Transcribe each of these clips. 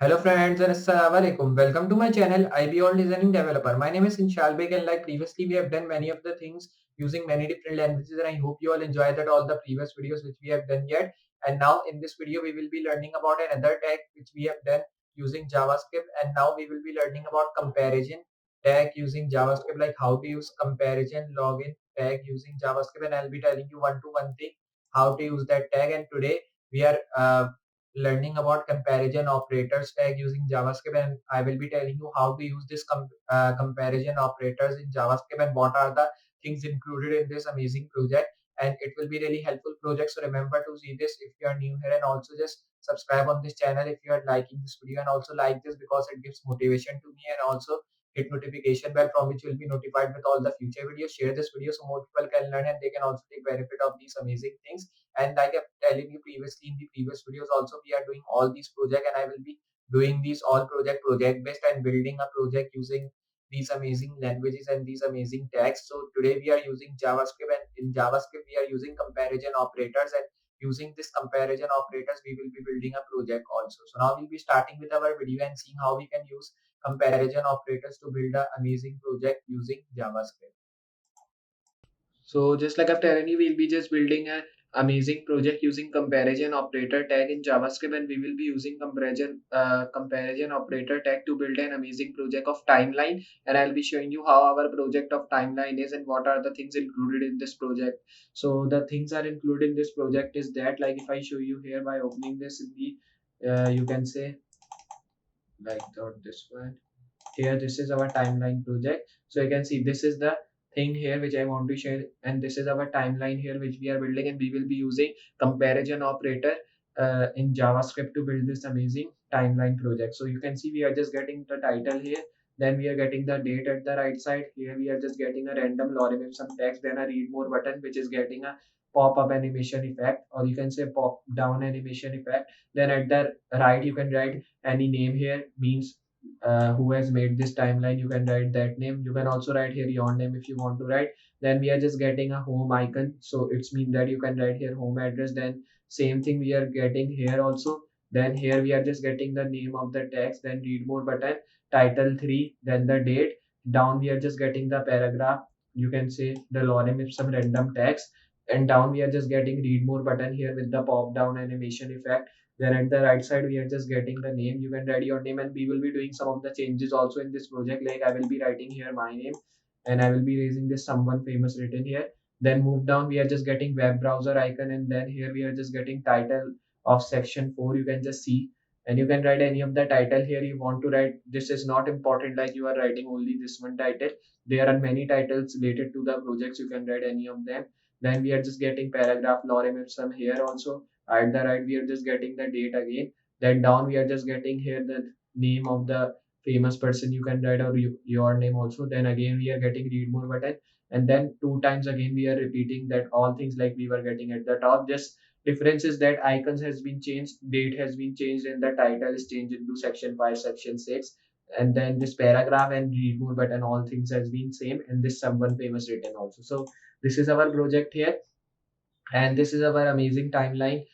Hello friends and assalamu alaikum. Welcome to my channel Iballdesigningdeveloper. My name is Inshal Beg and like previously we have done many of the things using many different languages and I hope you all enjoyed that all the previous videos which we have done yet. And now in this video we will be learning about another tag which we have done using JavaScript, and now we will be learning about comparison tag using JavaScript, like how to use comparison login tag using JavaScript, and I'll be telling you one to one thing how to use that tag. And today we are learning about comparison operators tag using JavaScript, and I will be telling you how to use this comparison operators in JavaScript and what are the things included in this amazing project. And it will be really helpful project. So remember to see this if you are new here, and also just subscribe on this channel if you are liking this video, and also like this because it gives motivation to me, and also hit notification bell from which you will be notified with all the future videos. Share this video so more people can learn and they can also take benefit of these amazing things. And like I'm telling you previously in the previous videos also, we are doing all these project, and I will be doing these all project based and building a project using these amazing languages and these amazing tags. So today we are using JavaScript, and in JavaScript we are using comparison operators, and using this comparison operators we will be building a project also. So now we'll be starting with our video and seeing how we can use comparison operators to build an amazing project using JavaScript. So just like I've telling you, we'll be just building an amazing project using comparison operator tag in JavaScript, and we will be using comparison operator tag to build an amazing project of timeline. And I'll be showing you how our project of timeline is and what are the things included in this project. So the things are included in this project is that, like if I show you here by opening this in the you can say like this one here. This is our timeline project, so you can see this is the thing here which I want to share, and this is our timeline here which we are building, and we will be using comparison operator in JavaScript to build this amazing timeline project. So you can see we are just getting the title here, then we are getting the date at the right side. Here we are just getting a random lorem ipsum text, then a read more button which is getting a pop-up animation effect, or you can say pop down animation effect. Then at the right you can write any name here, means who has made this timeline, you can write that name. You can also write here your name if you want to write. Then we are just getting a home icon, so it's mean that you can write here home address. Then same thing we are getting here also. Then here we are just getting the name of the text, then read more button, title 3, then the date. Down we are just getting the paragraph, you can say the lorem ipsum random text. And down we are just getting read more button here with the pop down animation effect. Then at the right side, we are just getting the name. You can write your name, and we will be doing some of the changes also in this project. Like I will be writing here my name, and I will be raising this someone famous written here. Then move down, we are just getting web browser icon, and then here we are just getting title of section 4. You can just see, and you can write any of the title here you want to write. This is not important, like you are writing only this one title. There are many titles related to the projects. You can write any of them. Then we are just getting paragraph lorem ipsum here also. At the right we are just getting the date again. Then down we are just getting here the name of the famous person. You can write your name also. Then again we are getting read more button, and then two times again we are repeating that all things like we were getting at the top. Just difference is that icons has been changed, date has been changed, and the title is changed into section 5, section 6. And then this paragraph and read more button, all things has been same, and this someone famous written also. So this is our project here, and this is our amazing timeline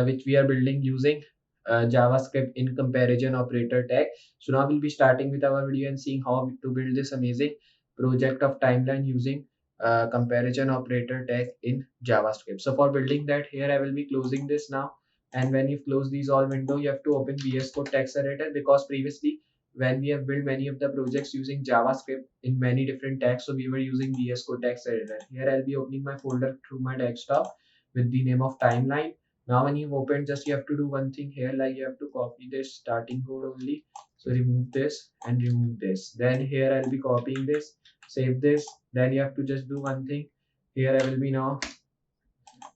which we are building using JavaScript in comparison operator tag. So now we'll be starting with our video and seeing how to build this amazing project of timeline using comparison operator tag in JavaScript. So for building that, here I will be closing this now. And when you close these all window, you have to open VS Code text editor, because previously when we have built many of the projects using JavaScript in many different tags, so we were using VS Code text editor. Here I'll be opening my folder through my desktop with the name of timeline. Now when you've opened, just you have to do one thing here, like you have to copy this starting code only. So remove this and remove this. Then here I'll be copying this, save this. Then you have to just do one thing. Here I will be now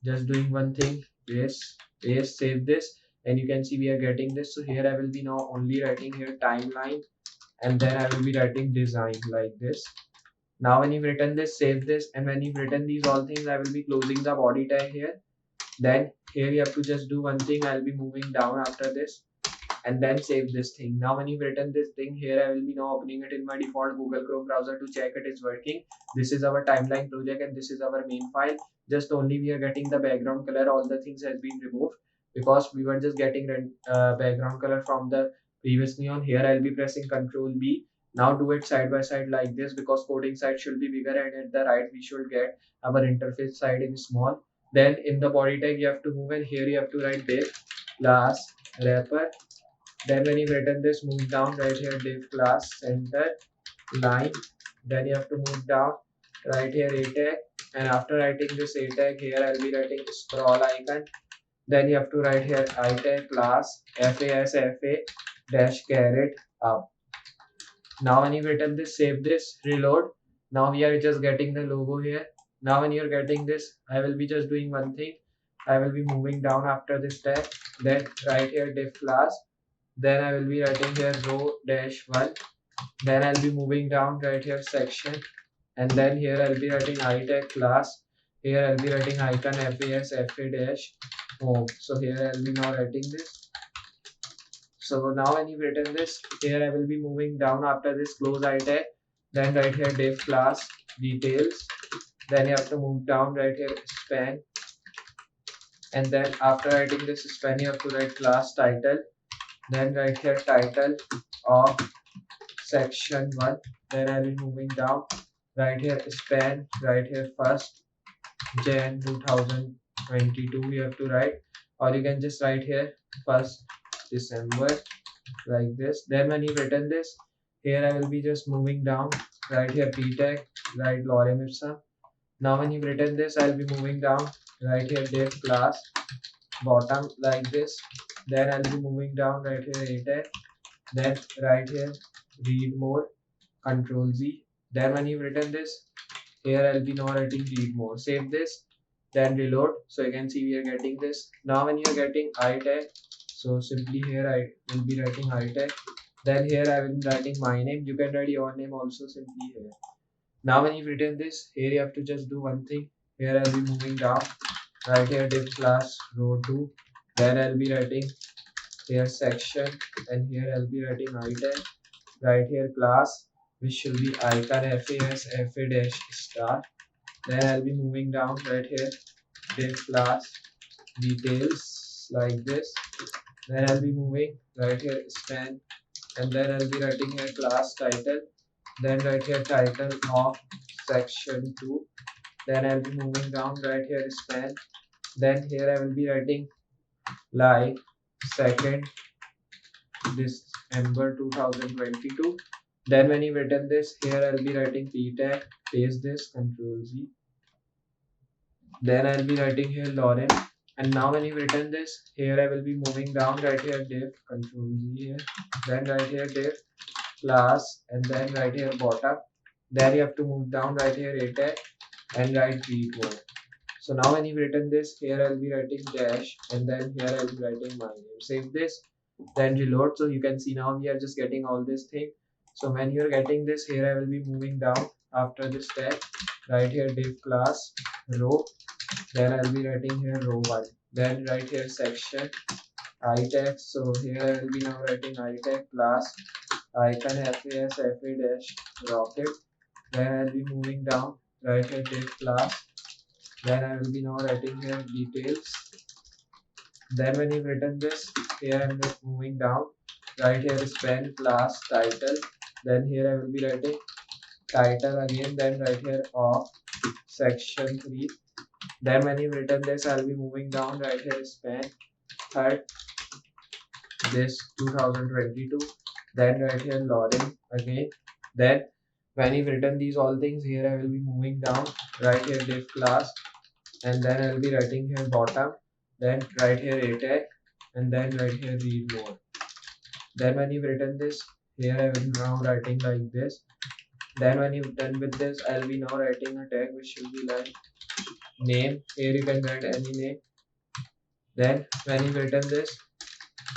just doing one thing, paste, save this, and you can see we are getting this. So here I will be now only writing here timeline, and then I will be writing design like this. Now when you've written this, save this, and when you've written these all things, I will be closing the body tag here. Then here you have to just do one thing. I'll be moving down after this, and then save this thing. Now when you've written this thing here, I will be now opening it in my default Google Chrome browser to check it is working. This is our timeline project, and this is our main file. Just only we are getting the background color. All the things has been removed because we were just getting background color from the previously on. Here I'll be pressing Control B. Now do it side by side like this, because coding side should be bigger and at the right we should get our interface side in small. Then in the body tag you have to move, and here you have to write div class wrapper. Then when you've written this, move down right here, div class center line. Then you have to move down right here a tag, and after writing this a tag, here I'll be writing scroll icon. Then you have to write here I tag class FAS dash caret up. Now when you've written this, save this, reload. Now we are just getting the logo here. Now when you're getting this, I will be just doing one thing. I will be moving down after this tag. Then right here div class. Then I will be writing here row dash one. Then I'll be moving down right here section, and then here I'll be writing I tag class. Here I'll be writing icon FAS FA dash home. So here I'll be now writing this. So now when you've written this, here I will be moving down after this close I tag. Then right here div class details. Then you have to move down right here span. And then after writing this span, you have to write class title. Then right here title of section 1. Then I'll be moving down right here span, right here first Jan 2022 you have to write, or you can just write here 1st December like this. Then when you've written this, here I will be just moving down right here p tag, right lorem ipsum. Now when you've written this, I'll be moving down right here div class bottom like this. Then I'll be moving down right here a tag. Then right here read more, Control Z. Then when you've written this, here I'll be now writing read more. Save this, then reload. So you can see we are getting this. Now when you're getting I tag, so simply here I will be writing I tag. Then here I will be writing my name. You can write your name also simply here. Now when you've written this, here you have to just do one thing. Here I'll be moving down. Right here div class row 2. Then I'll be writing here section, and here I'll be writing I tag. Right here class, which should be icon FAS FA dash star. Then I'll be moving down right here div class details like this. Then I'll be moving right here span, and then I'll be writing here class title. Then right here title of section 2. Then I'll be moving down right here span. Then here I will be writing like 2nd December 2022. Then when you've written this, here I'll be writing p tag, paste this, Control Z. Then I'll be writing here lorem. And now when you've written this, here I will be moving down right here div, Control Z here. Then right here div class, and then right here bottom. Then you have to move down right here a tag and write read more. So now when you've written this, here I'll be writing dash, and then here I'll be writing my name. Save this, then reload. So you can see now we are just getting all this thing. So when you're getting this, here I will be moving down after this tag, right here div class row. Then I'll be writing here row 1. Then right here section I tag. So here I will be now writing I tag class icon FAS FA dash rocket. Then I'll be moving down right here div class. Then I will be now writing here details. Then when you've written this, here I'm just moving down right here span class title. Then here I will be writing title again. Then right here of section 3. Then when you've written this, I'll be moving down right here span third this 2022. Then right here lorem again. Then when you've written these all things, here I will be moving down right here div class, and then I'll be writing here bottom. Then right here a tag, and then right here read more. Then when you've written this, here I will now writing like this. Then when you've done with this, I'll be now writing a tag which should be like name. Here you can write any name. Then when you've written this,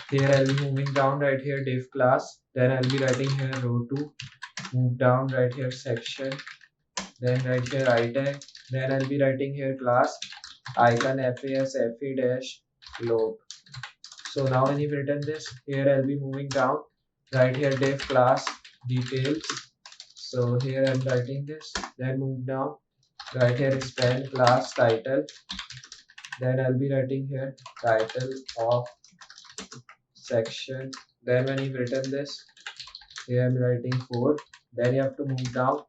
here I'll be moving down right here div class. Then I'll be writing here row 2. Move down right here section. Then right here I tag. Then I'll be writing here class icon FAS FA dash globe. So now when you've written this, here I'll be moving down right here div class details. So here I'm writing this. Then move down right here span class title. Then I'll be writing here title of section Then when you've written this, here I'm writing 4. Then you have to move down.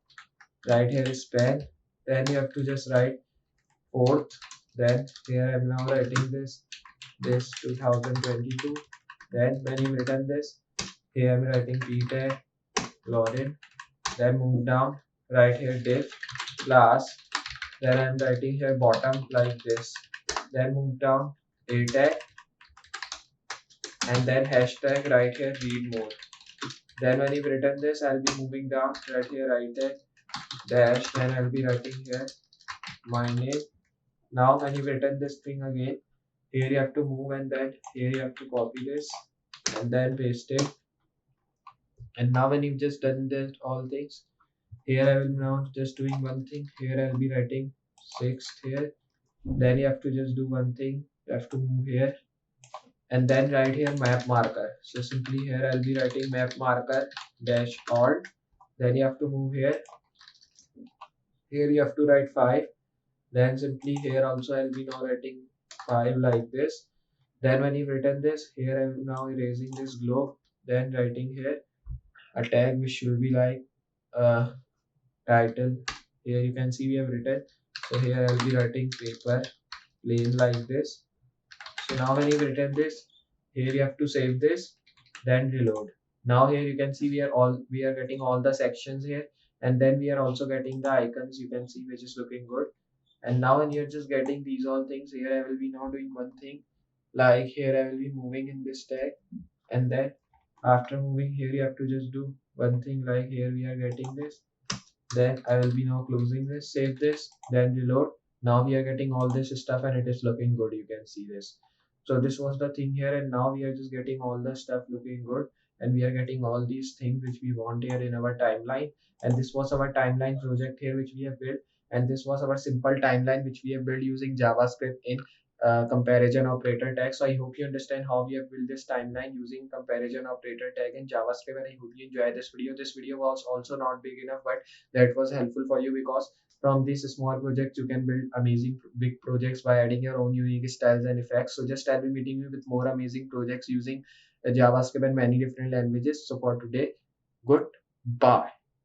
Right here is pen. Then you have to just write fourth. Then here I'm now writing this 2022. Then when you've written this, here I'm writing p tag login. Then move down. Right here div class. Then I'm writing here bottom like this. Then move down a tag and then hashtag right here read more. Then when you've written this, I'll be moving down right here right there dash. Then I'll be writing here my name. Now when you've written this thing again, here you have to move and then here you have to copy this and then paste it. And now when you've just done this all things, here I will now just doing one thing. Here I'll be writing sixth here. Then you have to just do one thing. You have to move here and then write here map marker. So simply here I'll be writing map marker dash alt. Then you have to move here. Here you have to write 5. Then simply here also I'll be now writing 5 like this. Then when you've written this, here I'm now erasing this globe. Then writing here a tag which should be like title. Here you can see we have written. So here I'll be writing paper plain like this. So now when you've written this, here you have to save this, then reload. Now here you can see we are getting all the sections here, and then we are also getting the icons you can see which is looking good. And now when you're just getting these all things, here I will be now doing one thing. Like here I will be moving in this tag, and then after moving here you have to just do one thing like here we are getting this. Then I will be now closing this, save this, then reload. Now we are getting all this stuff and it is looking good. You can see this. So this was the thing here, and now we are just getting all the stuff looking good, and we are getting all these things which we want here in our timeline. And this was our timeline project here which we have built, and this was our simple timeline which we have built using JavaScript in comparison operator tag. So I hope you understand how we have built this timeline using comparison operator tag in JavaScript, and I hope you enjoy this video. This video was also not big enough, but that was helpful for you because from these small projects you can build amazing big projects by adding your own unique styles and effects. So just I'll be meeting you with more amazing projects using JavaScript and many different languages. So for today, goodbye.